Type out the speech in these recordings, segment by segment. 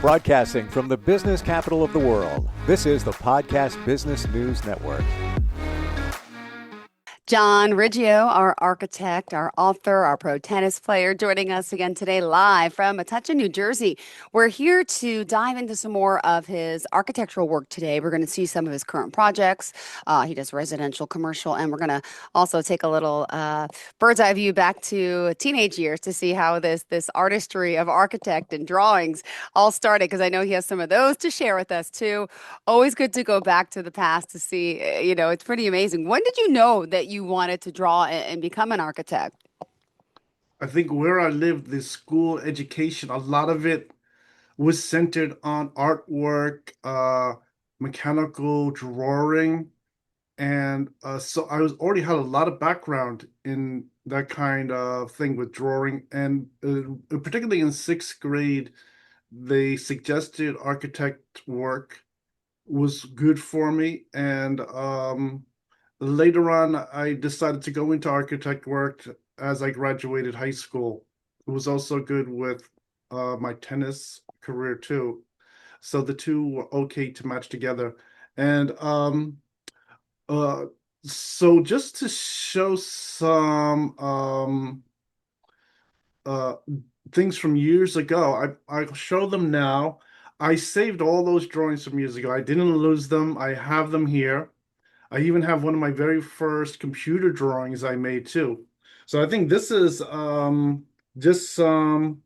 Broadcasting from the business capital of the world, this is the Podcast Business News Network. John Riggio, our architect, our author, our pro tennis player, joining us again today live from Metuchen, New Jersey. We're here to dive into some more of his architectural work today. We're going to see some of his current projects. He does residential, commercial, and we're going to also take a little bird's eye view back to teenage years to see how this artistry of architect and drawings all started, because I know he has some of those to share with us too. Always good to go back to the past to see, it's pretty amazing. When did you know that you wanted to draw and become an architect? I think where I lived, the school education, a lot of it was centered on artwork, mechanical drawing, and so I was already had a lot of background in that kind of thing with drawing, and particularly in sixth grade, they suggested architect work was good for me, and later on, I decided to go into architect work as I graduated high school. It was also good with my tennis career too. So the two were okay to match together. And uh so just to show some uh things from years ago, I'll show them now. I saved all those drawings from years ago. I didn't lose them. I have them here. I even have one of my very first computer drawings I made too. So I think this is just some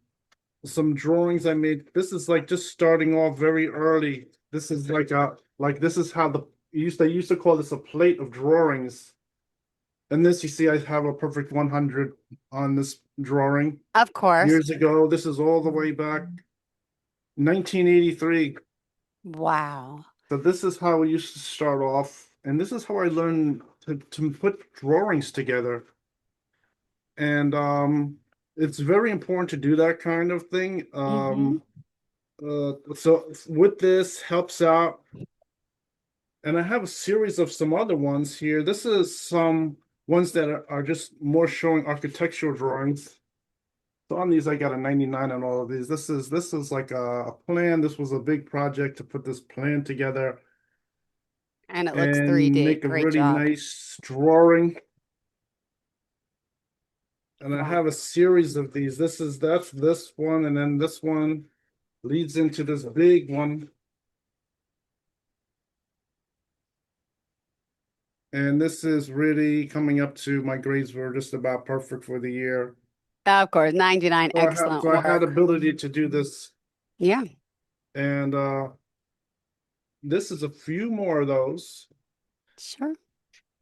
drawings I made. This is like just starting off very early. This is like this is how they used to call this a plate of drawings. And this you see I have a perfect 100 on this drawing Of course. years ago. This is all the way back 1983. Wow. So this is how we used to start off, and this is how I learned to put drawings together. And it's very important to do that kind of thing. Hmm. So with this helps out. And I have a series of some other ones here. This is some ones that are just more showing architectural drawings. So on these, I got a 99 on all of these. This is like a plan. This was a big project to put this plan together And it looks and 3D. make a Great really job. nice drawing. And I Wow. have a series of these. That's this one, and then this one leads into this big one. And this is really coming up to my grades were just about perfect for the year. Of course, 99, excellent So I had work. ability to do this. Yeah, And this is a few more of those. sure.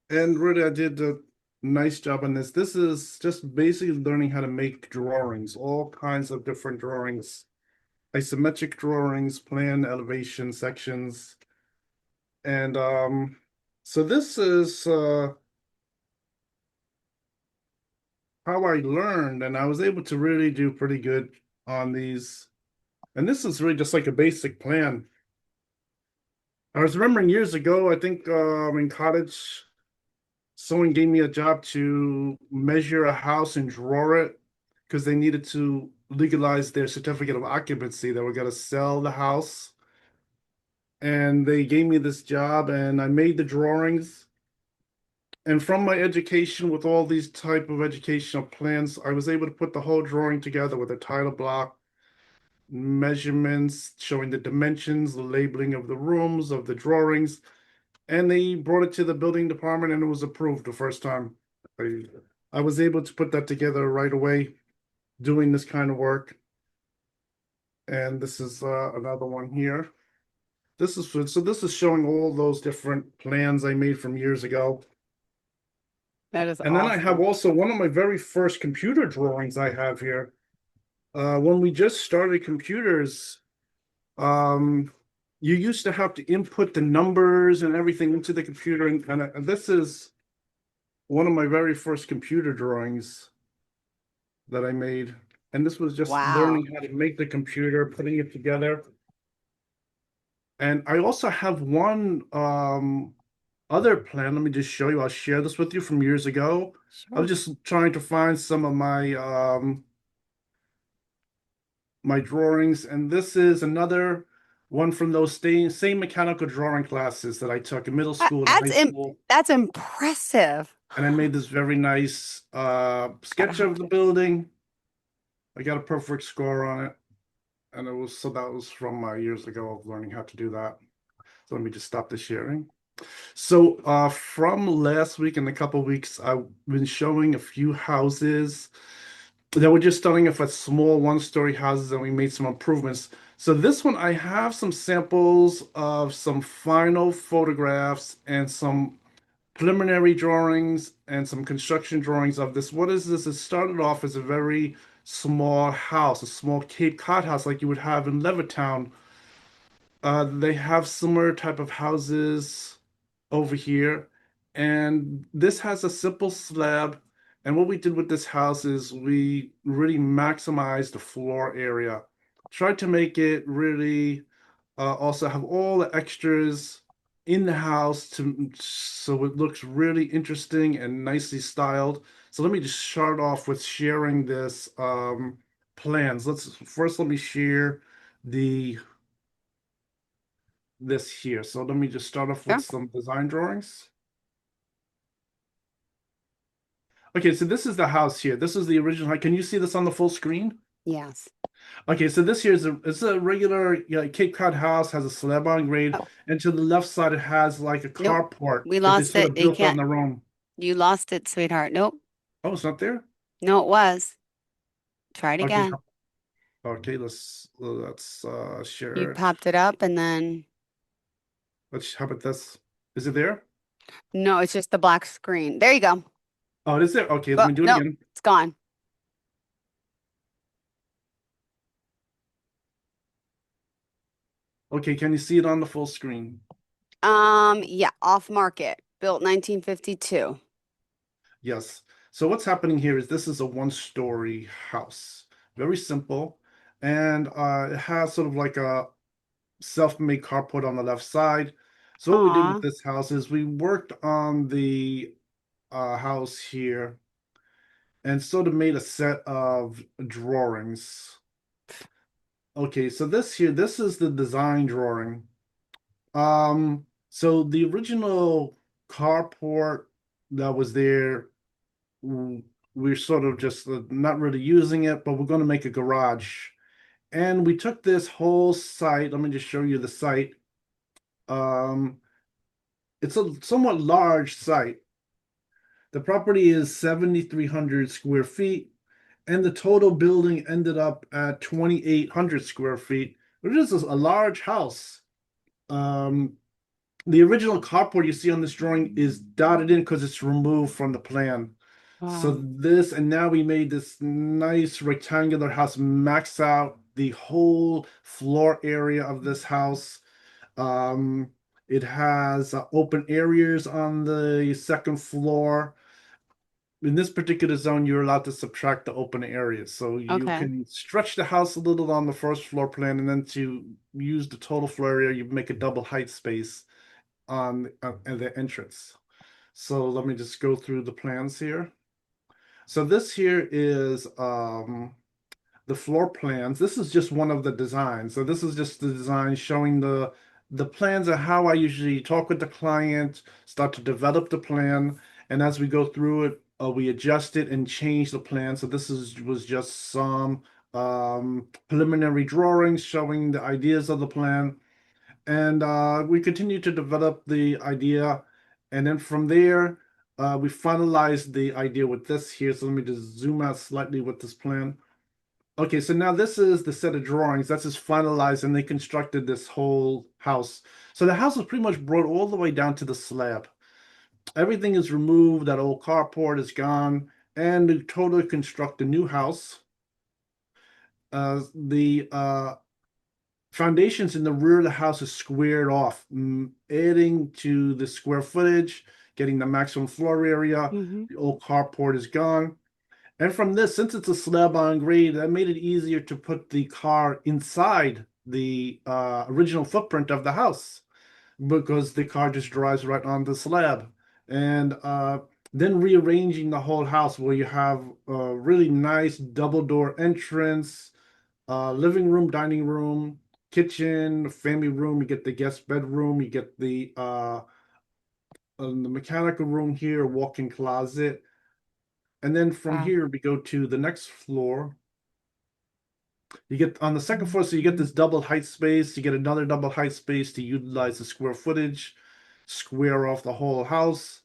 And really I did a nice job on this. This is just basically learning how to make drawings, all kinds of different drawings, isometric drawings, plan, elevation, sections. And so this is how I learned, and I was able to really do pretty good on these. And this is really just like a basic plan. I was remembering years ago, I think in college, someone gave me a job to measure a house and draw it because they needed to legalize their certificate of occupancy. They were going to sell the house. And they gave me this job, and I made the drawings. And from my education with all these type of educational plans, I was able to put the whole drawing together with a title block, measurements, showing the dimensions, the labeling of the rooms, of the drawings. And they brought it to the building department and it was approved the first time. I was able to put that together right away, doing this kind of work. And this is another one here. This is showing all those different plans I made from years ago. That is And then I have awesome. also one of my very first computer drawings I have here. When we just started computers, you used to have to input the numbers and everything into the computer, and this is one of my very first computer drawings that I made. And this was just Wow. learning how to make the computer, putting it together. And I also have one other plan. Let me just show you. I'll share this with you from years ago. I was Sure. just trying to find some of my my drawings, and this is another one from those same mechanical drawing classes that I took in middle school and high school. That's impressive. And I made this very nice Gotta sketch have of the building. I got a perfect score on it, and that was from years ago of learning how to do that. So let me just stop the sharing. So from last week and a couple weeks, I've been showing a few houses that were just starting off as small one-story houses, and we made some improvements. So this one, I have some samples of some final photographs and some preliminary drawings and some construction drawings of this. What is this? It started off as a very small house, a small Cape Cod house like you would have in Levittown. They have similar type of houses over here, and this has a simple slab. And what we did with this house is we really maximized the floor area, tried to make it really also have all the extras in the house to so it looks really interesting and nicely styled. So let me just start off with sharing this plans. Let me share the this here. So let me just start off with Sure. some design drawings. Okay, so this is the house here. This is the original. Can you see this on the full screen? Yes. Okay, so this here is it's a regular Cape Cod house, has a slab on grade, Oh, and to the left side it has like a nope. carport We that they lost sort it. of You built on can't. their own. You lost it, sweetheart. Nope. Oh, it's not there? No, it was. Try it Okay, again. okay, let's You share it. popped it up and then Let's how about this? Is it there? no, it's just the black screen. There you go. Oh, it is there. Okay, let Well, me do it nope, again. it's gone. Okay, can you see it on the full screen? Yeah, off market, built 1952. Yes. So what's happening here is this is a one-story house. Very simple. And it has sort of like a self-made carport on the left side. So what we did with Aw. this house is we worked on the house here and sort of made a set of drawings. Okay, so this here, this is the design drawing. So the original carport that was there, we're sort of just not really using it, but we're going to make a garage. And we took this whole site. Let me just show you the site. Um, it's a somewhat large site. The property is 7,300 square feet, and the total building ended up at 2,800 square feet, which is a large house. Um, the original carport you see on this drawing is dotted in because it's removed from the plan. So Wow. this, and now we made this nice rectangular house, max out the whole floor area of this house. Um, it has open areas on the second floor. In this particular zone, you're allowed to subtract the open areas. So you Okay. can stretch the house a little on the first floor plan, and then to use the total floor area, you make a double height space on at the entrance. So let me just go through the plans here. So this here is the floor plans. This is just one of the designs. So this is just the design showing the plans of how I usually talk with the client, start to develop the plan, and as we go through it, we adjust it and change the plan. So this is was just some preliminary drawings showing the ideas of the plan, and we continue to develop the idea, and then from there, we finalized the idea with this here. So let me just zoom out slightly with this plan. Okay, so now this is the set of drawings that's just finalized, and they constructed this whole house. So the house was pretty much brought all the way down to the slab. Everything is removed, that old carport is gone, and they totally construct a new house. The foundations in the rear of the house is squared off, adding to the square footage, getting the maximum floor area. Hmm. The old carport is gone. And from this, since it's a slab on grade, that made it easier to put the car inside the original footprint of the house because the car just drives right on the slab. And then rearranging the whole house where you have a really nice double door entrance, living room, dining room, kitchen, family room. You get the guest bedroom. You get the mechanical room here, walk-in closet. And then from Wow. here, we go to the next floor. You get on the second floor, so you get this double height space. You get another double height space to utilize the square footage, square off the whole house.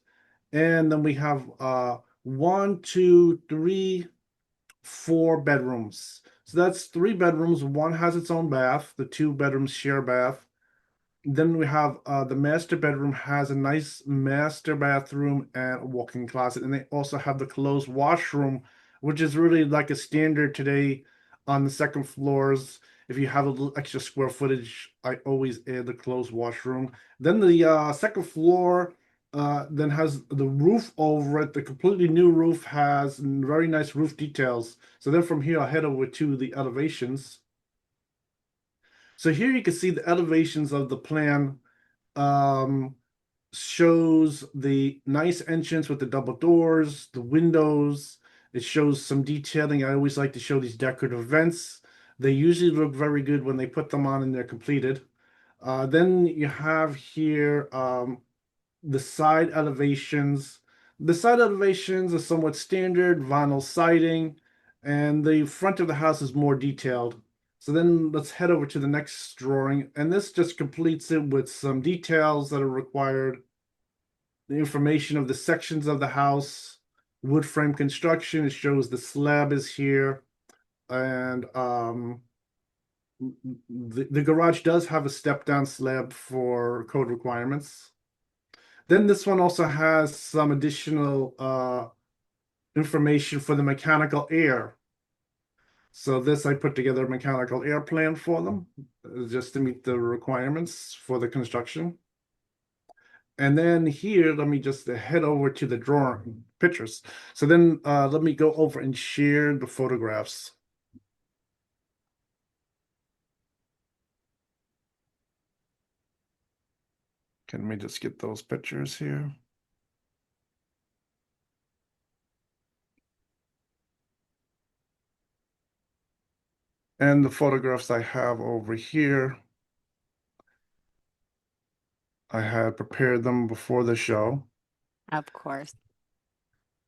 And then we have one, two, three, four bedrooms. So that's three bedrooms. One has its own bath. The two bedrooms share bath. Then we have the master bedroom has a nice master bathroom and a walk-in closet, and they also have the closed washroom, which is really like a standard today on the second floors. If you have a little extra square footage, I always add the closed washroom. Then the second floor then has the roof over it. The completely new roof has very nice roof details. So then from here, I'll head over to the elevations. So here you can see the elevations of the plan. Um, Shows the nice entrance with the double doors, the windows. It shows some detailing. I always like to show these decorative vents. They usually look very good when they put them on and they're completed. Then you have here the side elevations. The side elevations are somewhat standard vinyl siding, and the front of the house is more detailed. So then let's head over to the next drawing, and this just completes it with some details that are required. The information of the sections of the house, wood frame construction. It shows the slab is here, and the garage does have a step down slab for code requirements. Then this one also has some additional information for the mechanical air. So this, I put together a mechanical air plan for them, just to meet the requirements for the construction. And then here, let me just head over to the drawing pictures. So then let me go over and share the photographs. Can we just get those pictures here? And the photographs I have over here, I had prepared them before the show. Of course.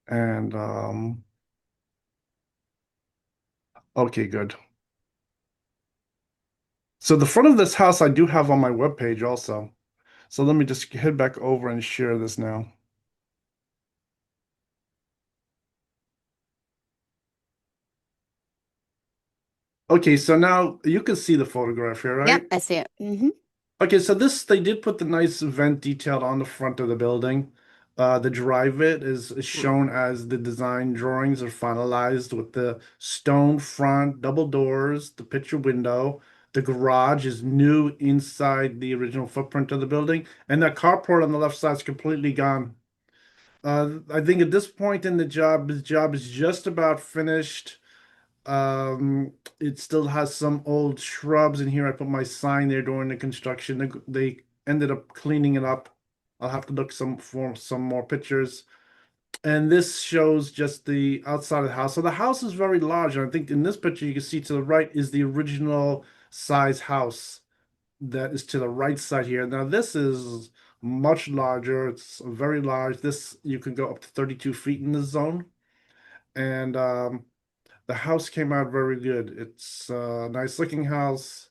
And okay, good. So the front of this house I do have on my webpage also. So let me just head back over and share this now. Okay, so now you can see the photograph here, Yep, right? I see it. Hmm. Okay, so this they did put the nice vent detail on the front of the building. The drive it is shown as the design drawings are finalized with the stone front, double doors, the picture window. The garage is new inside the original footprint of the building, and that carport on the left side is completely gone. I think at this point in the job, his job is just about finished. It still has some old shrubs in here. I put my sign there during the construction. They ended up cleaning it up. I'll have to look for some more pictures. And this shows just the outside of the house. So the house is very large. And I think in this picture you can see to the right is the original size house that is to the right side here. Now this is much larger. It's very large. This you can go up to 32 feet in this zone. And the house came out very good. It's a nice looking house,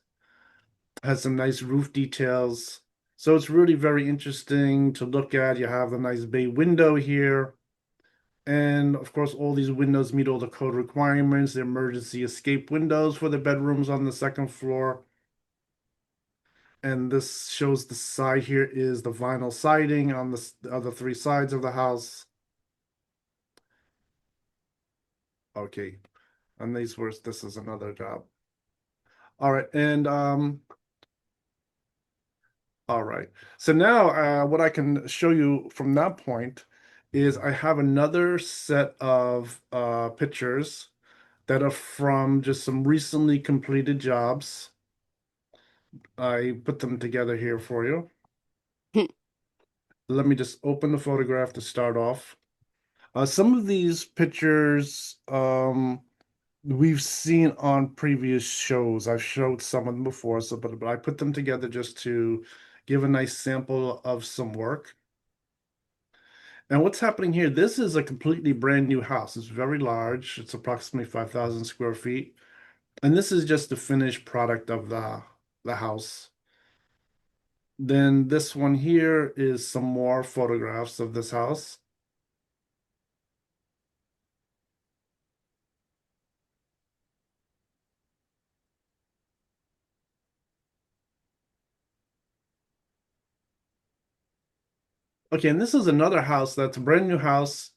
has some nice roof details. So it's really very interesting to look at. You have a nice bay window here. And of course, all these windows meet all the code requirements, the emergency escape windows for the bedrooms on the second floor. And this shows the side here is the vinyl siding on the other three sides of the house. Okay. And this is another job. All right. And all right. So now what I can show you from that point is I have another set of pictures that are from just some recently completed jobs. I put them together here for you. Let me just open the photograph to start off. Some of these pictures we've seen on previous shows. I've showed some of them before, so but I put them together just to give a nice sample of some work. And what's happening here? This is a completely brand new house. It's very large. It's approximately 5,000 square feet. And this is just the finished product of the house. Then this one here is some more photographs of this house. Okay, and this is another house that's a brand new house.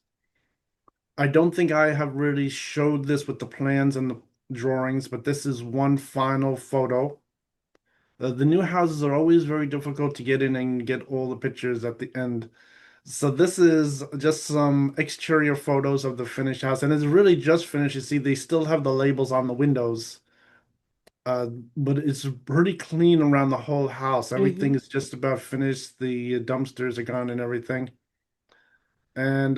I don't think I have really showed this with the plans and the drawings, but this is one final photo. The new houses are always very difficult to get in and get all the pictures at the end. So this is just some exterior photos of the finished house, and it's really just finished. You see, they still have the labels on the windows, uh, but it's pretty clean around the whole house. Hmm. Everything is just about finished. The dumpsters are gone and everything. And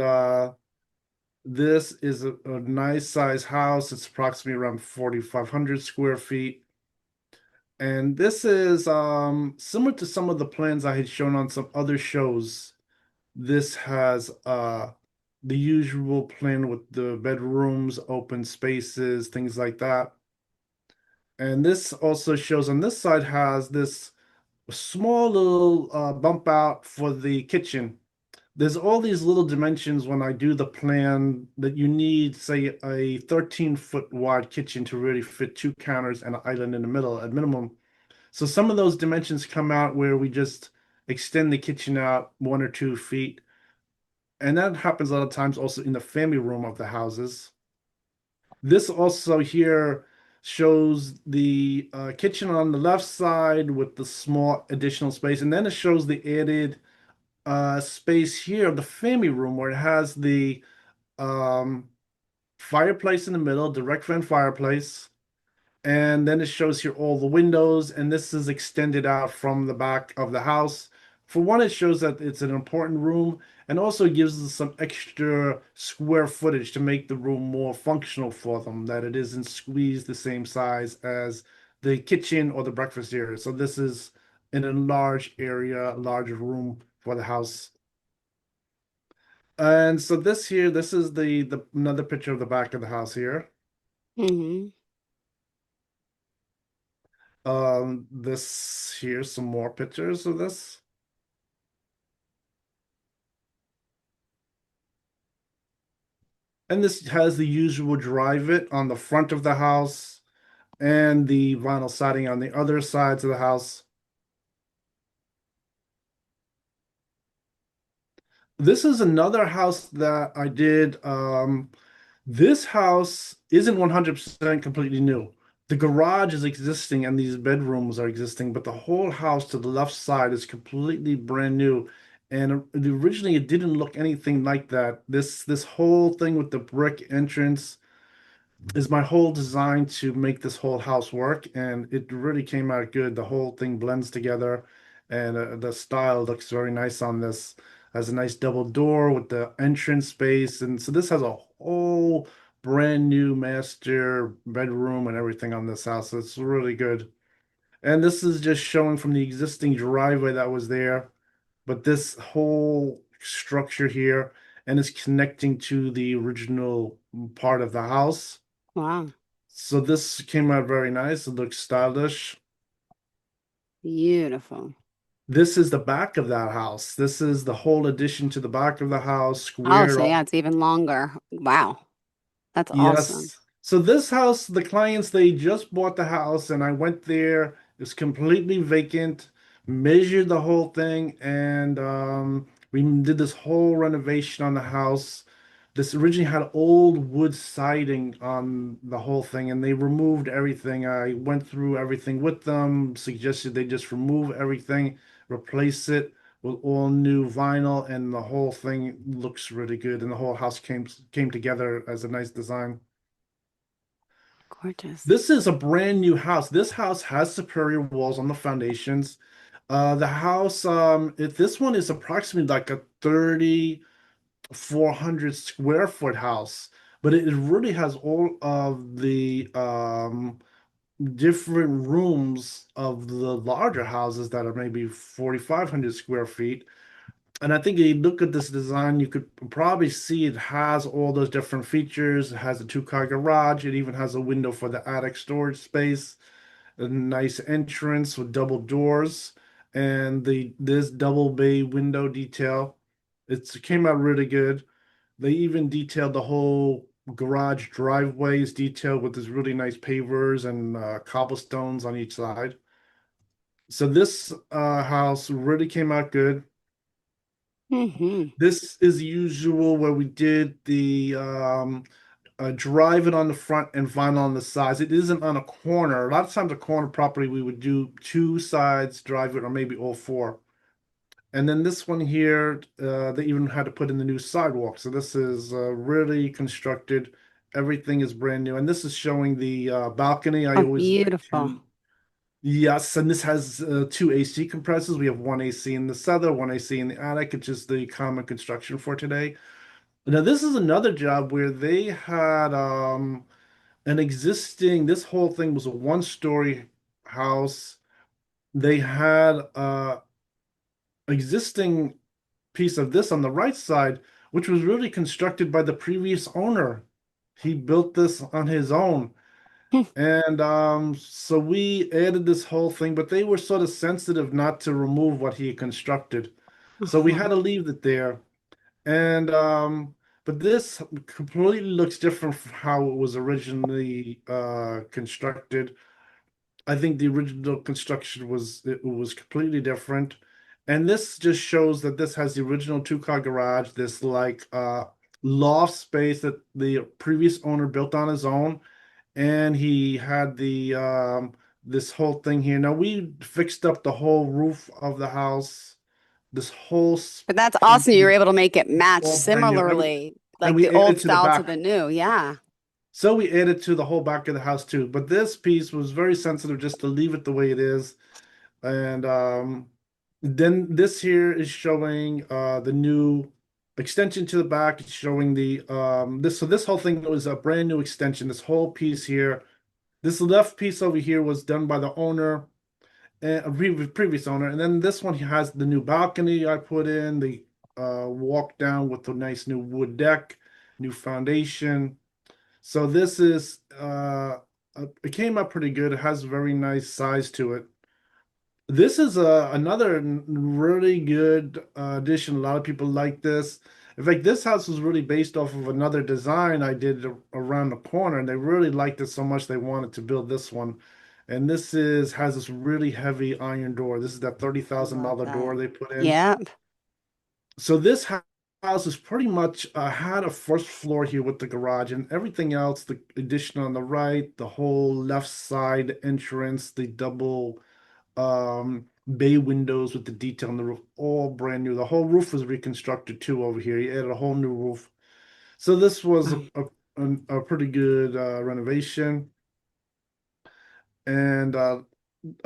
this is a nice size house. It's approximately around 4,500 square feet. And this is similar to some of the plans I had shown on some other shows. This has the usual plan with the bedrooms, open spaces, things like that. And this also shows on this side has this small little bump out for the kitchen. There's all these little dimensions when I do the plan that you need, say, a 13-foot wide kitchen to really fit two counters and an island in the middle at minimum. So some of those dimensions come out where we just extend the kitchen out 1 or 2 feet. And that happens a lot of times also in the family room of the houses. This also here shows the kitchen on the left side with the small additional space. And then it shows the added space here of the family room where it has the um, fireplace in the middle, direct vent fireplace. And then it shows here all the windows, and this is extended out from the back of the house. For one, it shows that it's an important room and also gives us some extra square footage to make the room more functional for them, that it isn't squeezed the same size as the kitchen or the breakfast area. So this is in a large area, larger room for the house. And so this here, this is the another picture of the back of the house here. Hmm. This here's some more pictures of this. And this has the usual drive it on the front of the house and the vinyl siding on the other sides of the house. This is another house that I did. This house isn't 100% completely new. The garage is existing and these bedrooms are existing, but the whole house to the left side is completely brand new. And originally it didn't look anything like that. This whole thing with the brick entrance is my whole design to make this whole house work, and it really came out good. The whole thing blends together, and the style looks very nice on this. Has a nice double door with the entrance space, and so this has a whole brand new master bedroom and everything on this house. So it's really good. And this is just showing from the existing driveway that was there, but this whole structure here and is connecting to the original part of the house. Wow. So this came out very nice. It looks stylish. Beautiful. This is the back of that house. This is the whole addition to the back of the house, Oh, squared so yeah, off. it's even longer. Wow. That's awesome. Yes. So this house, the clients, they just bought the house and I went there. It's completely vacant, measured the whole thing, and we did this whole renovation on the house. This originally had old wood siding on the whole thing, and they removed everything. I went through everything with them, suggested they just remove everything, replace it with all new vinyl, and the whole thing looks really good. And the whole house came together as a nice design. Gorgeous. This is a brand new house. This house has superior walls on the foundations. The house, if this one is approximately like a 3,400 square foot house, but it really has all of the different rooms of the larger houses that are maybe 4,500 square feet. And I think if you look at this design, you could probably see it has all those different features. It has a two-car garage. It even has a window for the attic storage space, a nice entrance with double doors, and the this double bay window detail. It came out really good. They even detailed the whole garage driveways detailed with this really nice pavers and cobblestones on each side. So this house really came out good. Hmm. This is usual where we did the drive it on the front and vinyl on the sides. It isn't on a corner. A lot of times a corner property we would do two sides, drive it, or maybe all four. And then this one here, they even had to put in the new sidewalk. So this is really constructed. Everything is brand new. And this is showing the balcony. I Oh, always like beautiful. to, yes, and this has two AC compressors. We have one AC in the cellar, one AC in the attic, which is the common construction for today. Now, this is another job where they had an existing, this whole thing was a one-story house. They had existing piece of this on the right side, which was really constructed by the previous owner. He built this on his own. And so we added this whole thing, but they were sort of sensitive not to remove what he had constructed. So we had Uh-huh. to leave it there. And but this completely looks different from how it was originally constructed. I think the original construction was completely different. And this just shows that this has the original two-car garage, this like loft space that the previous owner built on his own. And he had the this whole thing here. Now we fixed up the whole roof of the house. This whole But that's piece awesome. You were is able to make it match all brand new. similarly, And like we the added old to the style to back. the new. Yeah. So we added to the whole back of the house too. But this piece was very sensitive just to leave it the way it is. And then this here is showing the new extension to the back. It's showing the this so this whole thing was a brand new extension. This whole piece here, this left piece over here was done by the owner, a previous owner, and then this one has the new balcony I put in, the walk down with the nice new wood deck, new foundation. So this is it came out pretty good. It has a very nice size to it. This is another really good addition. A lot of people like this. In fact, this house was really based off of another design I did around the corner, and they really liked it so much they wanted to build this one. And this is has this really heavy iron door. This is that Love $30,000 door that. they put in. Yep. So this house is pretty much had a first floor here with the garage and everything else, the addition on the right, the whole left side entrance, the double bay windows with the detail on the roof, all brand new. The whole roof was reconstructed too over here. He added a whole new roof. So this was a pretty good renovation. And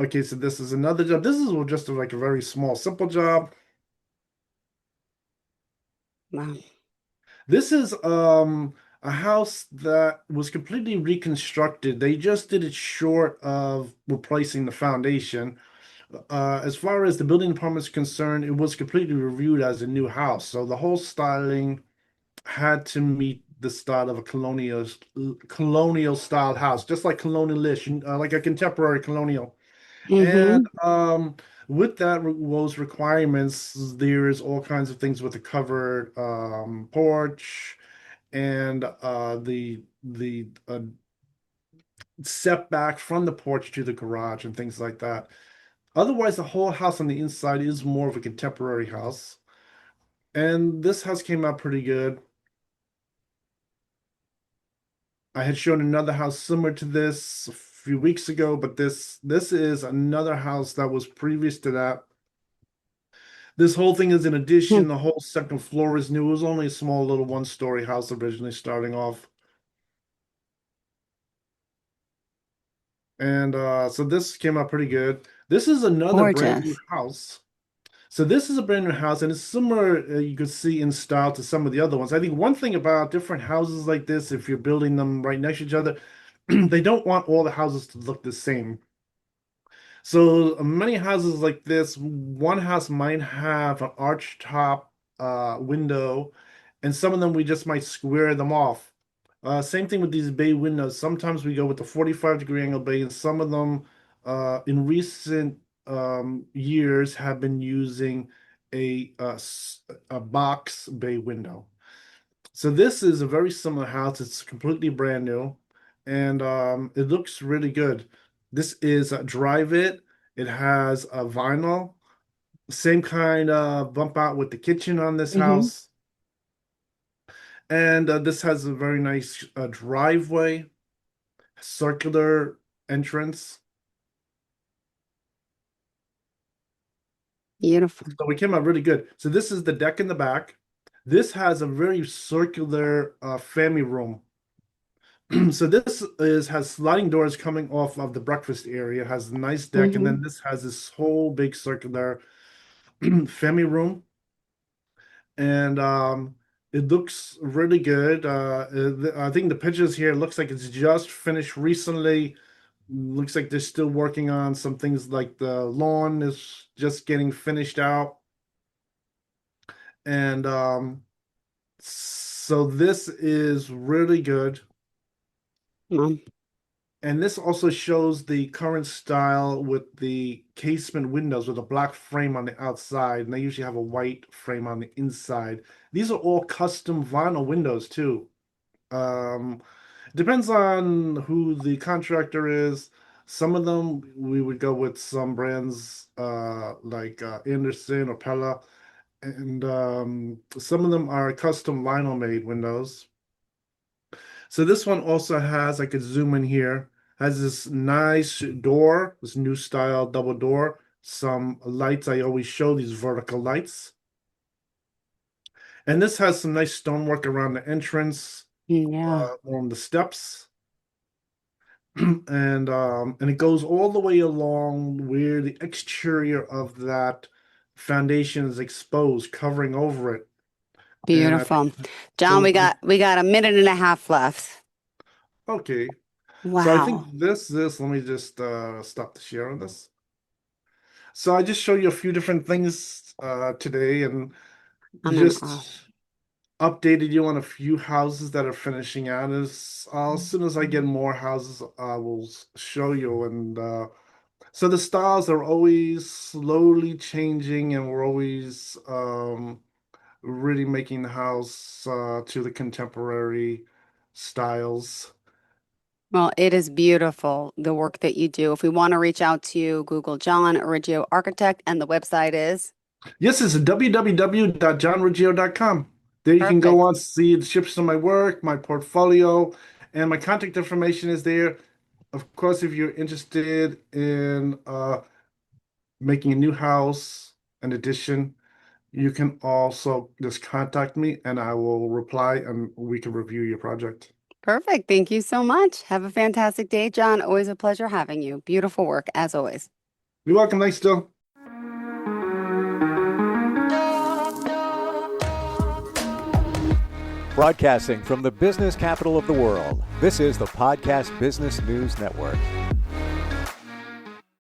okay, so this is another job. This is just like a very small, simple job. Wow. This is a house that was completely reconstructed. They just did it short of replacing the foundation. As far as the building department is concerned, it was completely reviewed as a new house. So the whole styling had to meet the style of a colonial style house, just like colonialish, like a contemporary colonial. And Hmm. with those requirements, there is all kinds of things with the covered porch and the setback from the porch to the garage and things like that. Otherwise, the whole house on the inside is more of a contemporary house. And this house came out pretty good. I had shown another house similar to this a few weeks ago, but this is another house that was previous to that. This whole thing is an addition. The whole second floor is new. It was only a small little one-story house originally starting off. And so this came out pretty good. This is another brand new Gorgeous. house. So this is a brand new house, and it's similar, you could see in style to some of the other ones. I think one thing about different houses like this, if you're building them right next to each other, they don't want all the houses to look the same. So many houses like this, one house might have an arch top window, and some of them we just might square them off. Same thing with these bay windows. Sometimes we go with the 45-degree angle bay, and some of them in recent years have been using a box bay window. So this is a very similar house. It's completely brand new, and it looks really good. This is a drive it. It has a vinyl, same kind of bump out with the kitchen on this Hmm. house, and this has a very nice driveway, circular entrance. Beautiful. So we came out really good. So this is the deck in the back. This has a very circular family room. So this is has sliding doors coming off of the breakfast area. It has a nice deck, and Hmm. then this has this whole big circular family room, and it looks really good. I think the pictures here looks like it's just finished recently. Looks like they're still working on some things like the lawn is just getting finished out, and so this is really good. Um, And this also shows the current style with the casement windows with a black frame on the outside, and they usually have a white frame on the inside. These are all custom vinyl windows too. Um, Depends on who the contractor is. Some of them we would go with some brands like Anderson or Pella, and some of them are custom vinyl made windows. So this one also has, I could zoom in here, has this nice door, this new style double door, some lights. I always show these vertical lights. And this has some nice stonework around the entrance, yeah. on the steps. And it goes all the way along where the exterior of that foundation is exposed, covering over it. And I think Beautiful. John, so. we got a minute and a half left. Okay. So I think Wow. this, let me just stop the share on this. So I just show you a few different things today and I'm in awe. just updated you on a few houses that are finishing out. As soon as I get more houses, I will show you. And so the styles are always slowly changing, and we're always really making the house to the contemporary styles. Well, it is beautiful, the work that you do. If we want to reach out to you, Google John Riggio Architect, and the website is Yes, it's www.johnruggiero.com. There you can go perfect. on, see the ships of my work, my portfolio, and my contact information is there. Of course, if you're interested in making a new house, an addition, you can also just contact me and I will reply and we can review your project. Perfect. Thank you so much. Have a fantastic day, John. Always a pleasure having you. Beautiful work, as always. You're welcome. Thanks, Still. Broadcasting from the business capital of the world, this is the Podcast Business News Network.